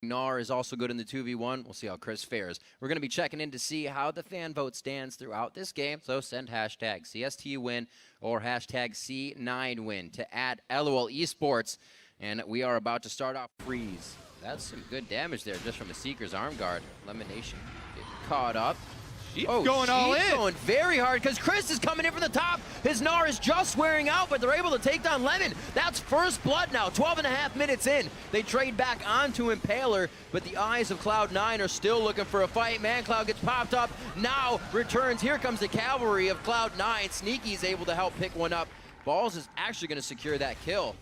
Gnar is also good in the 2v1. We'll see how Chris fares. We're going to be checking in to see how the fan vote stands throughout this game. So send hashtag CSTUwin or hashtag C9win to add LOL Esports. And we are about to start off. Freeze. That's some good damage there just from a Seeker's arm guard. Elimination getting caught up. She's going all in. Going very hard because Chris is coming in from the top. His Gnar is just wearing out, but they're able to take down Lemon. That's first blood now, 12.5 minutes in. They trade back onto Impaler, but the eyes of Cloud9 are still looking for a fight. ManCloud gets popped up, now returns. Here comes the cavalry of Cloud9. Sneaky's able to help pick one up. Balls is actually going to secure that kill.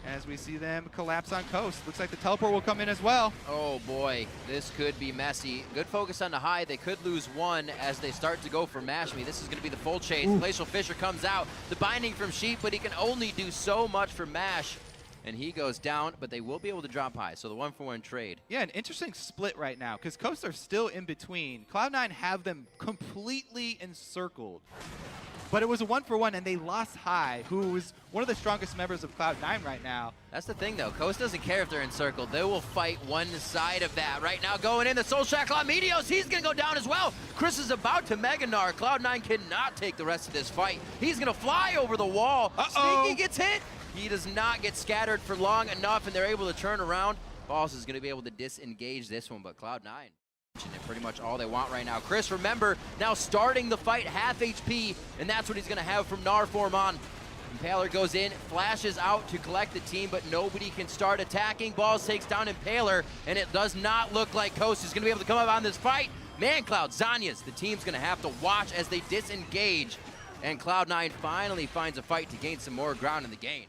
As we see them collapse on coast. Looks like the teleport will come in as well. Oh boy, this could be messy. Good focus on the high. They could lose one as they start to go for Mash Me. This is going to be the full chase. Glacial Fisher comes out. The binding from Sheep, but he can only do so much for Mash. And he goes down, but they will be able to drop high. So the 1-for-1 trade. Yeah, an interesting split right now because Coast are still in between. Cloud9 have them completely encircled. But it was a 1-for-1, and they lost High, who is one of the strongest members of Cloud9 right now. That's the thing, though. Coast doesn't care if they're encircled. They will fight one side of that. Right now, going in, the Soul Shackle on Meteos. He's going to go down as well. Chris is about to Mega Gnar. Cloud9 cannot take the rest of this fight. He's going to fly over the wall. Sneaky gets hit. He does not get scattered for long enough, and they're able to turn around. Boss is going to be able to disengage this one, but Cloud9. And pretty much all they want right now. Chris, remember, now starting the fight, half HP, and that's what he's going to have from Gnar form on. Impaler goes in, flashes out to collect the team, but nobody can start attacking. Balls takes down Impaler, and it does not look like Coast is going to be able to come up on this fight. ManCloud, Zhonya's, the team's going to have to watch as they disengage, and Cloud9 finally finds a fight to gain some more ground in the game.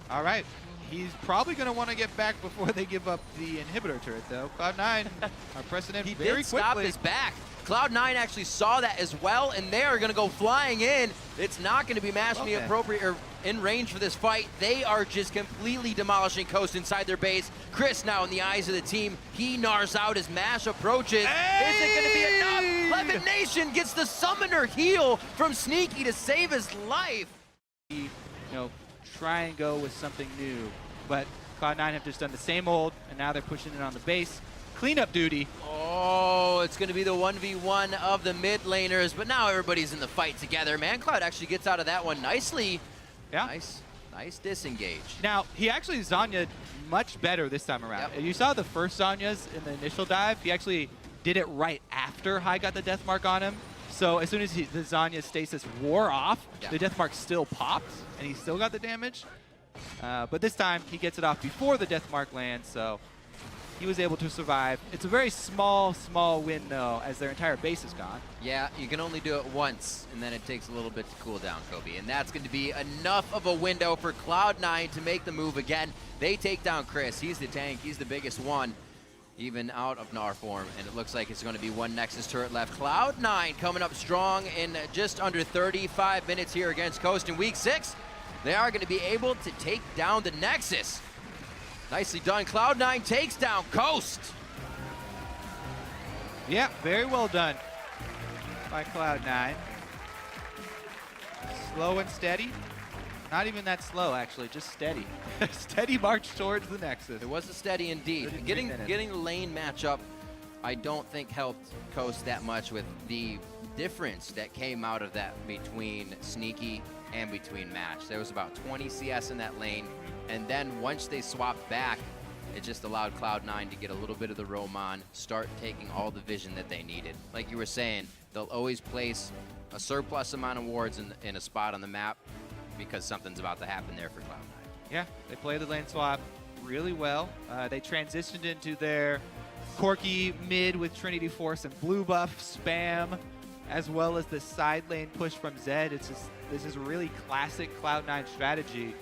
All right. He's probably going to want to get back before they give up the inhibitor turret, though. Cloud9 are pressing in very quickly. He did stop his back. Cloud9 actually saw that as well, and they are going to go flying in. It's not going to be Mash Me appropriate or in range for this fight. They are just completely demolishing Coast inside their base. Chris now in the eyes of the team. He Gnars out as Mash approaches. Hey! Is it going to be enough? Lemon Nation gets the summoner heal from Sneaky to save his life. You know, try and go with something new. But Cloud9 have just done the same old, and now they're pushing it on the base. Cleanup duty. Oh, it's going to be the 1v1 of the mid laners, but now everybody's in the fight together. ManCloud actually gets out of that one nicely. Yeah. Nice disengage. Now, he actually Zhonya'd much better this time around. Yep. You saw the first Zhonya's in the initial dive. He actually did it right after High got the death mark on him. So as soon as the Zhonya stasis wore off, the death mark still popped, and he still got the damage. But this time, he gets it off before the death mark lands, so he was able to survive. It's a very small win, though, as their entire base is gone. Yeah, you can only do it once, and then it takes a little bit to cool down, Kobe. And that's going to be enough of a window for Cloud9 to make the move again. They take down Chris. He's the tank. He's the biggest one, even out of Gnar form. And it looks like it's going to be one Nexus turret left. Cloud9 coming up strong in just under 35 minutes here against Coast in Week 6. They are going to be able to take down the Nexus. Nicely done. Cloud9 takes down Coast. Yeah, very well done by Cloud9. Slow and steady. Not even that slow, actually, just steady. Steady march towards the Nexus. It was a steady indeed. Getting the lane matchup, I don't think helped Coast that much with the difference that came out of that between Sneaky and between Mash. There was about 20 CS in that lane, and then once they swapped back, it just allowed Cloud9 to get a little bit of the roam on, start taking all the vision that they needed. Like you were saying, they'll always place a surplus amount of wards in a spot on the map because something's about to happen there for Cloud9. Yeah, they played the lane swap really well. They transitioned into their quirky mid with Trinity Force and blue buff spam, as well as the side lane push from Zed. This is really classic Cloud9 strategy.